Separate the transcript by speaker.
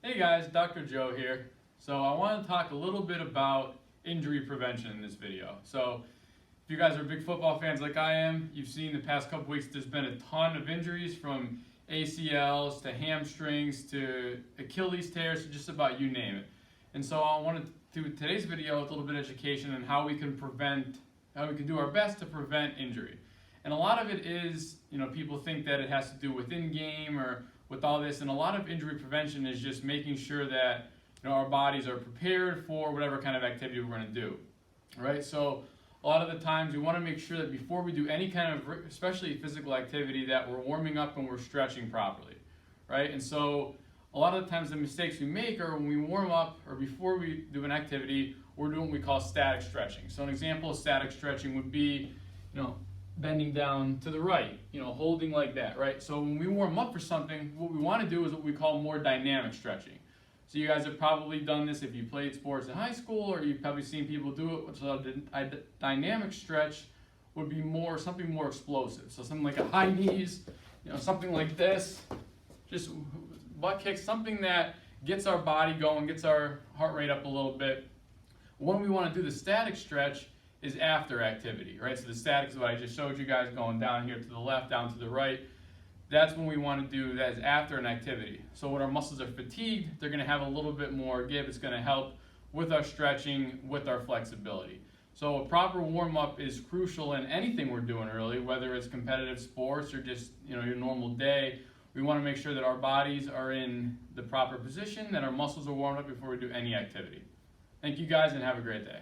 Speaker 1: Hey guys, Dr. Joe here. So I want to talk a little bit about injury prevention in this video. So if you guys are big football fans like I am, you've seen the past couple weeks there's been a ton of injuries from ACLs to hamstrings to Achilles tears to just about you name it. And so I wanted to do today's video with a little bit of education on how we can do our best to prevent injury. And a lot of it is, people think that it has to do with in-game or with all this, and a lot of injury prevention is just making sure that our bodies are prepared for whatever kind of activity we're going to do, right? So a lot of the times we want to make sure that before we do any kind of, especially physical activity, that we're warming up and we're stretching properly, right? And so a lot of the times the mistakes we make are when we warm up or before we do an activity, we're doing what we call static stretching. So an example of static stretching would be, bending down to the right, holding like that, right? So when we warm up for something, what we want to do is what we call more dynamic stretching. So you guys have probably done this if you played sports in high school, or you've probably seen people do it. So a dynamic stretch would be something more explosive. So something like a high knees, something like this, just butt kicks, something that gets our body going, gets our heart rate up a little bit. When we want to do the static stretch is after activity, right? So the static is what I just showed you guys, going down here to the left, down to the right. That's when we want to do that, is after an activity. So when our muscles are fatigued, they're going to have a little bit more give. It's going to help with our stretching, with our flexibility. So a proper warm-up is crucial in anything we're doing early, whether it's competitive sports or just your normal day. We want to make sure that our bodies are in the proper position, that our muscles are warmed up before we do any activity. Thank you guys and have a great day.